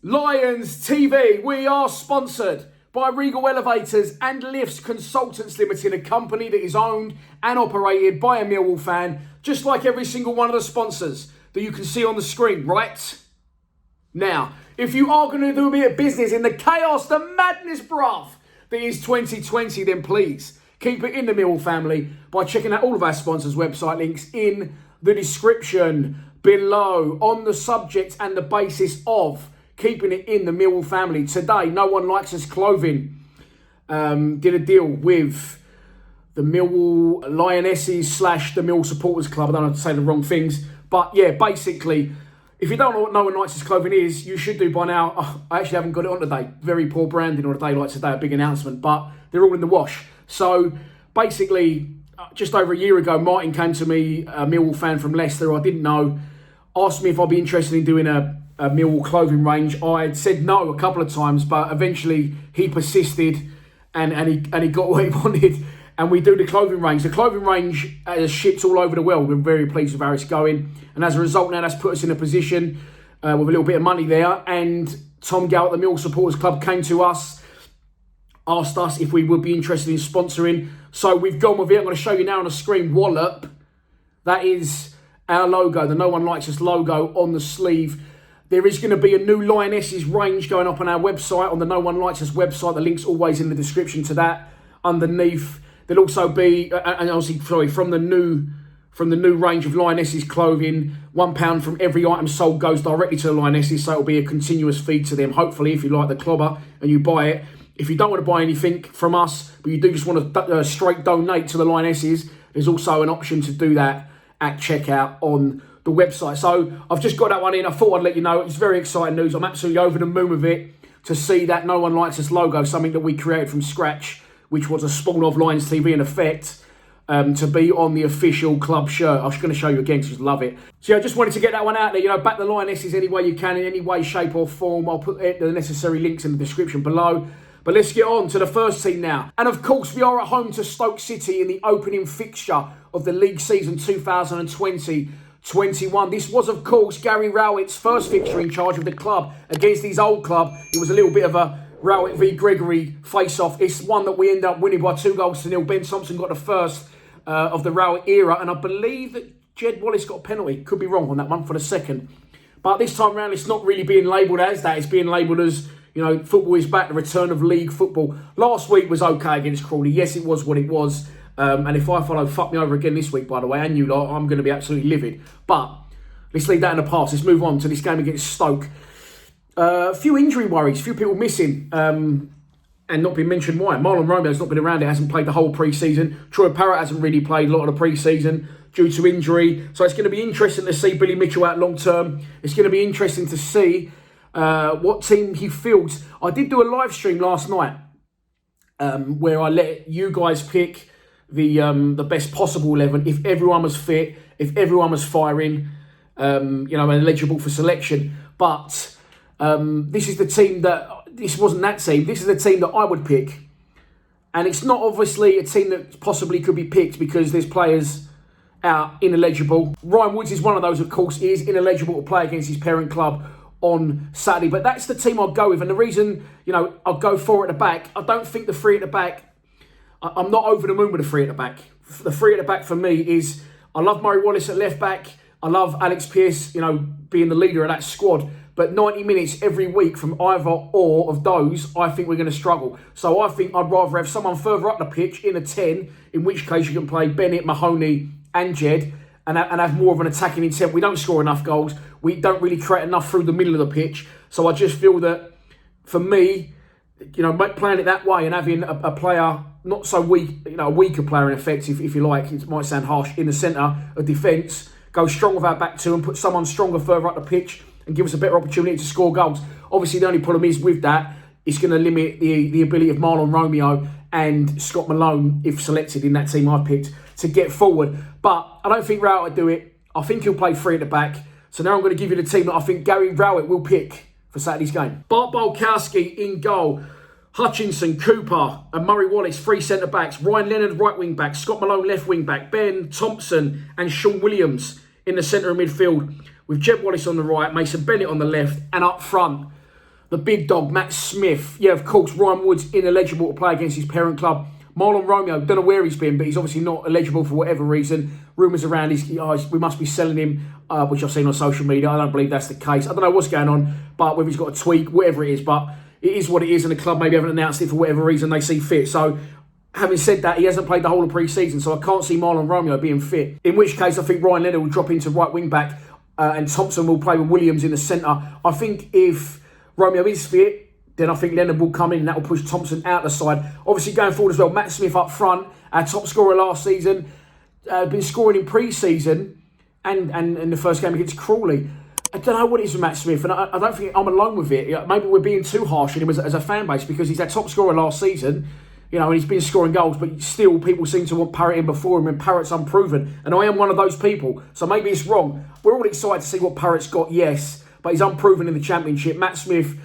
Lions TV, we are sponsored by Regal Elevators and Lifts Consultants Limited, a company that is owned and operated by a Millwall fan, just like every single one of the sponsors that you can see on the screen right now. If you are going to do a bit of business in the chaos, the madness, bruv, that is 2020, then please keep it in the Millwall family by checking out all of our sponsors' website links in the description below on the subject and the basis of keeping it in the Millwall family. Today, No One Likes Us Clothing did a deal with the Millwall Lionesses / the Millwall Supporters Club. I don't have to say the wrong things. But yeah, basically, if you don't know what No One Likes Us Clothing is, you should do by now. Oh, I actually haven't got it on today. Very poor branding on a day like today, a big announcement. But they're all in the wash. So basically, just over a year ago, Martin came to me, a Millwall fan from Leicester who I didn't know, asked me if I'd be interested in doing a Millwall clothing range. I had said no a couple of times, but eventually he persisted and he got what he wanted, and we do the clothing range. The clothing range ships all over the world. We're very pleased with how it's going, and as a result now that's put us in a position with a little bit of money there, and Tom Gow at the Millwall Supporters Club came to us, asked us if we would be interested in sponsoring, so we've gone with it. I'm going to show you now on the screen. Wallop, that is our logo, the No One Likes Us logo on the sleeve. There is going to be a new Lionesses range going up on our website, on the No One Likes Us website. The link's always in the description to that. Underneath, there'll also be, and obviously, sorry, from the new range of Lionesses clothing, £1 from every item sold goes directly to the Lionesses, so it'll be a continuous feed to them. Hopefully, if you like the clobber and you buy it. If you don't want to buy anything from us, but you do just want to straight donate to the Lionesses, there's also an option to do that at checkout on the website. So I've just got that one in. I thought I'd let you know. It's very exciting news. I'm absolutely over the moon with it to see that No One Likes Us logo, something that we created from scratch, which was a spawn of Lions TV in effect, to be on the official club shirt. I'm just going to show you again because I just love it. So yeah, I just wanted to get that one out there. You know, back the Lionesses any way you can, in any way, shape or form. I'll put the necessary links in the description below. But let's get on to the first team now. And of course, we are at home to Stoke City in the opening fixture of the league season 2020-21. This was, of course, Gary Rowett's first fixture in charge of the club against his old club. It was a little bit of a Rowett v Gregory face-off. It's one that we ended up winning by 2-0. Ben Thompson got the first of the Rowett era, and I believe that Jed Wallace got a penalty. Could be wrong on that one for the second. But this time round, it's not really being labelled as that. It's being labelled as, you know, football is back, the return of league football. Last week was okay against Crawley. Yes, it was what it was. And if I follow fuck me over again this week, by the way, and you lot, I'm going to be absolutely livid. But let's leave that in the past. Let's move on to this game against Stoke. A few injury worries, a few people missing, and not been mentioned why. Marlon Romeo's not been around. It hasn't played the whole pre-season. Troy Parrott hasn't really played a lot of the pre-season due to injury. So it's going to be interesting to see Billy Mitchell out long term. It's going to be interesting to see what team he fields. I did do a live stream last night where I let you guys pick the best possible 11 if everyone was fit, if everyone was firing, and eligible for selection. But this is the team this wasn't that team. This is the team that I would pick. And it's not obviously a team that possibly could be picked because there's players out ineligible. Ryan Woods is one of those, of course. He is ineligible to play against his parent club on Saturday. But that's the team I'll go with. And the reason, I'll go 4 at the back, I don't think the 3 at the back, I'm not over the moon with the 3 at the back. The 3 at the back for me is, I love Murray Wallace at left back. I love Alex Pearce, being the leader of that squad. But 90 minutes every week from either or of those, I think we're going to struggle. So I think I'd rather have someone further up the pitch in a 10, in which case you can play Bennett, Mahoney and Jed and have more of an attacking intent. We don't score enough goals. We don't really create enough through the middle of the pitch. So I just feel that, for me, playing it that way and having a player not so weak, a weaker player in effect, if you like, it might sound harsh, in the centre of defence, go strong with our back two and put someone stronger further up the pitch and give us a better opportunity to score goals. Obviously, the only problem is with that, it's going to limit the ability of Marlon Romeo and Scott Malone, if selected in that team I picked, to get forward. But I don't think Rowett will do it. I think he'll play 3 at the back. So now I'm going to give you the team that I think Gary Rowett will pick for Saturday's game. Bart Bulkowski in goal. Hutchinson, Cooper and Murray Wallace, 3 centre-backs. Ryan Leonard, right wing-back. Scott Malone, left wing-back. Ben Thompson and Sean Williams in the centre of midfield, with Jed Wallace on the right, Mason Bennett on the left, and up front, The big dog, Matt Smith. Yeah, of course, Ryan Wood's ineligible to play against his parent club. Marlon Romeo, don't know where he's been, but he's obviously not eligible for whatever reason. Rumours around we must be selling him, which I've seen on social media. I don't believe that's the case. I don't know what's going on, but whether he's got a tweak, whatever it is, but it is what it is, and the club maybe haven't announced it for whatever reason they see fit. So, having said that, he hasn't played the whole of pre-season, so I can't see Marlon Romeo being fit. In which case, I think Ryan Leonard will drop into right wing-back, and Thompson will play with Williams in the centre. I think if Romeo is fit, then I think Leonard will come in and that will push Thompson out the side. Obviously, going forward as well, Matt Smith up front, our top scorer last season, been scoring in pre-season and in the first game against Crawley. I don't know what it is with Matt Smith, and I don't think I'm alone with it. Maybe we're being too harsh on him as a fan base because he's our top scorer last season, and he's been scoring goals, but still people seem to want Parrott in before him, and Parrott's unproven. And I am one of those people, so maybe it's wrong. We're all excited to see what Parrott's got, yes, but he's unproven in the Championship. Matt Smith,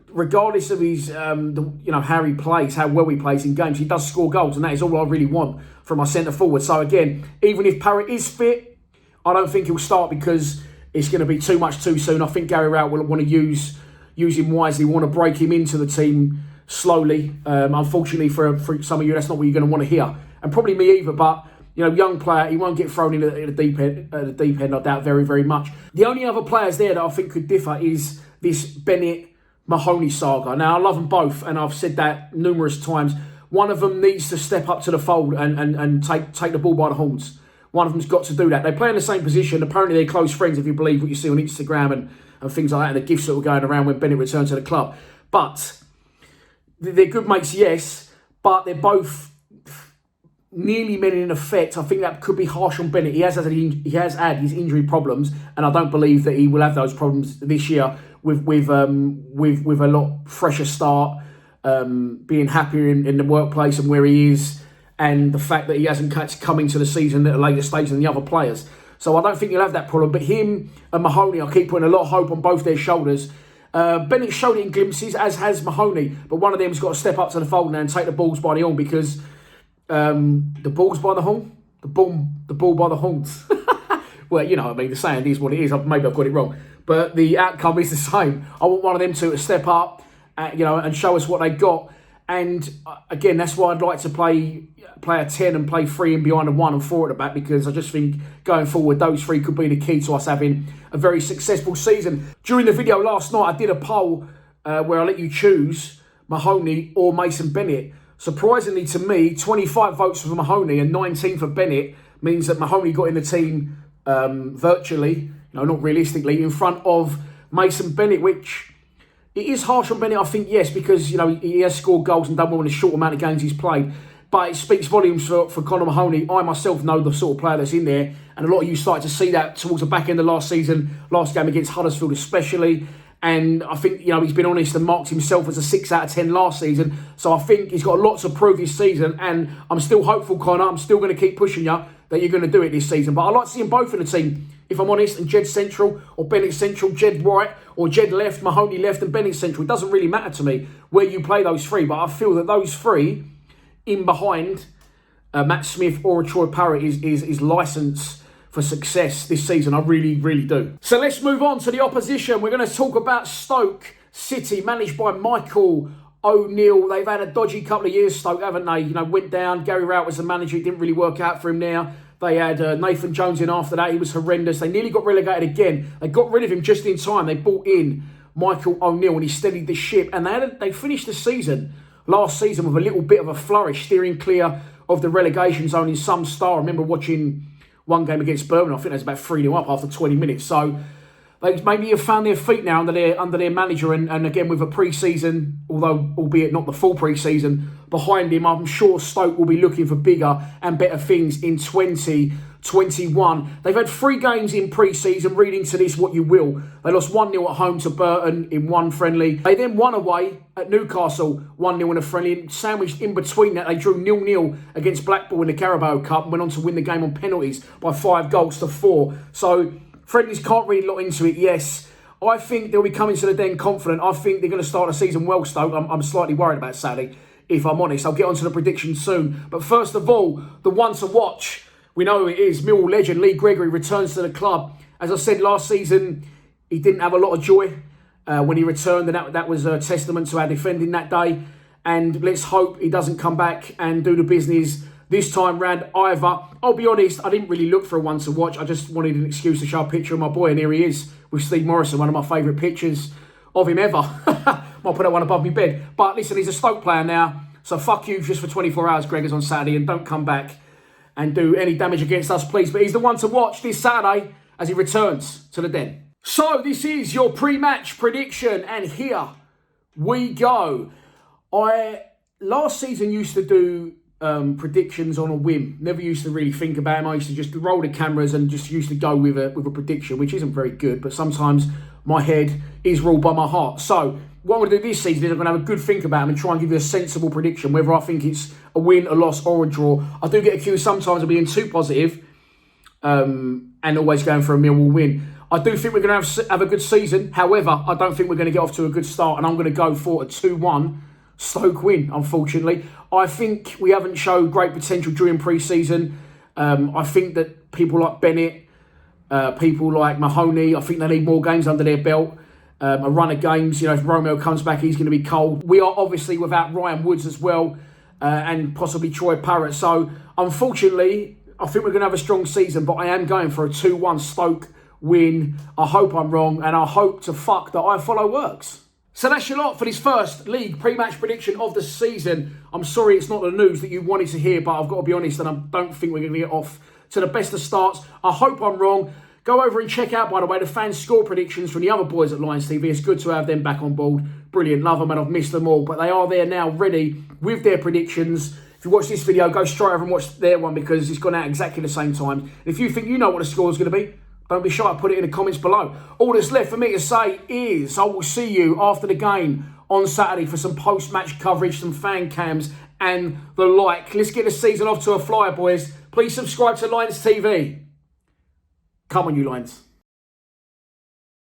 regardless of his, how he plays, how well he plays in games, he does score goals, and that is all I really want from my centre forward. So again, even if Parrott is fit, I don't think he'll start because it's going to be too much too soon. I think Gary Rowett will want to use him wisely, want to break him into the team slowly. Unfortunately for some of you, that's not what you're going to want to hear, and probably me either. But young player, he won't get thrown in at the deep end. I doubt very, very much. The only other players there that I think could differ is this Bennett Mahoney saga. Now, I love them both, and I've said that numerous times. One of them needs to step up to the fold and take the ball by the horns. One of them's got to do that. They play in the same position. Apparently, they're close friends, if you believe what you see on Instagram and things like that, and the gifs that were going around when Bennett returned to the club. But they're good mates, yes, but they're both nearly men in effect. I think that could be harsh on Bennett. He has had his injury problems, and I don't believe that he will have those problems this year with a lot fresher start, being happier in the workplace and where he is, and the fact that he hasn't come into the season at a later stage than the other players. So I don't think he'll have that problem. But him and Mahoney, I keep putting a lot of hope on both their shoulders. Bennett showed it in glimpses, as has Mahoney, but one of them's got to step up to the fold now and take the balls by the horn, because the balls by the horn? The ball by the horns. Well, the saying is what it is. Maybe I've got it wrong. But the outcome is the same. I want one of them to step up, and show us what they got. And again, that's why I'd like to play a 10 and play 3 in behind and 1 and 4 at the back, because I just think going forward, those 3 could be the key to us having a very successful season. During the video last night, I did a poll where I let you choose Mahoney or Mason Bennett. Surprisingly to me, 25 votes for Mahoney and 19 for Bennett means that Mahoney got in the team virtually, not realistically, in front of Mason Bennett, which it is harsh on Bennett, I think, yes, because he has scored goals and done well in a short amount of games he's played. But it speaks volumes for Conor Mahoney. I myself know the sort of player that's in there, and a lot of you started to see that towards the back end of last season, last game against Huddersfield especially. And I think, he's been honest and marked himself as a 6 out of 10 last season. So I think he's got lots to prove this season. And I'm still hopeful, Conor. I'm still going to keep pushing you that you're going to do it this season. But I like to see them both in the team, if I'm honest. And Jed central or Bennett central, Jed right or Jed left, Mahoney left and Bennett central. It doesn't really matter to me where you play those 3. But I feel that those 3 in behind Matt Smith or Troy Parrott is licence for success this season. I really, really do. So let's move on to the opposition. We're going to talk about Stoke City, managed by Michael O'Neill. They've had a dodgy couple of years, Stoke, haven't they? Went down. Gary Rowett was the manager. It didn't really work out for him now. They had Nathan Jones in after that. He was horrendous. They nearly got relegated again. They got rid of him just in time. They brought in Michael O'Neill and he steadied the ship. And they finished the season, last season, with a little bit of a flourish, steering clear of the relegation zone in some style. I remember watching one game against Birmingham. I think it was about 3-0 up after 20 minutes. So they maybe have found their feet now under their manager. And again, with a pre-season, although albeit not the full pre-season, behind him, I'm sure Stoke will be looking for bigger and better things in 2021. They've had 3 games in pre-season. Read into this what you will. They lost 1-0 at home to Burton in one friendly. They then won away at Newcastle 1-0 in a friendly. And sandwiched in between that, they drew 0-0 against Blackpool in the Carabao Cup and went on to win the game on penalties by 5-4. So friendlies can't read a lot into it, yes. I think they'll be coming to the Den confident. I think they're going to start the season well, Stoke. I'm slightly worried about Saturday, if I'm honest. I'll get onto the prediction soon. But first of all, the one to watch, we know who it is. Millwall legend Lee Gregory returns to the club. As I said last season, he didn't have a lot of joy when he returned, and that was a testament to our defending that day. And let's hope he doesn't come back and do the business this time round either. I'll be honest, I didn't really look for one to watch. I just wanted an excuse to show a picture of my boy, and here he is with Steve Morrison, one of my favourite pictures of him ever. Might put that one above my bed. But listen, he's a Stoke player now, so fuck you just for 24 hours, Gregors, on Saturday, and don't come back and do any damage against us, please. But he's the one to watch this Saturday as he returns to the den. So this is your pre-match prediction, and here we go. I last season used to do predictions on a whim. Never used to really think about them. I used to just roll the cameras and just used to go with a prediction, which isn't very good, but sometimes my head is ruled by my heart. So what I'm going to do this season is I'm going to have a good think about them and try and give you a sensible prediction, whether I think it's a win, a loss, or a draw. I do get accused sometimes of being too positive and always going for a Millwall win. I do think we're going to have a good season. However, I don't think we're going to get off to a good start, and I'm going to go for a 2-1 Stoke win, unfortunately. I think we haven't showed great potential during pre-season. I think that people like Bennett, people like Mahoney, I think they need more games under their belt. A run of games, you know, if Romeo comes back, he's going to be cold. We are obviously without Ryan Woods as well, and possibly Troy Parrott. So, unfortunately, I think we're going to have a strong season, but I am going for a 2-1 Stoke win. I hope I'm wrong, and I hope to fuck that I follow works. So that's your lot for this first league pre-match prediction of the season. I'm sorry it's not the news that you wanted to hear, but I've got to be honest, and I don't think we're going to get off to the best of starts. I hope I'm wrong. Go over and check out, by the way, the fan score predictions from the other boys at Lions TV. It's good to have them back on board. Brilliant, love them, and I've missed them all. But they are there now, ready with their predictions. If you watch this video, go straight over and watch their one, because it's gone out exactly the same time. And if you think you know what the score is going to be, don't be shy, put it in the comments below. All that's left for me to say is I will see you after the game on Saturday for some post-match coverage, some fan cams and the like. Let's get the season off to a flyer, boys. Please subscribe to Lions TV. Come on, you Lions.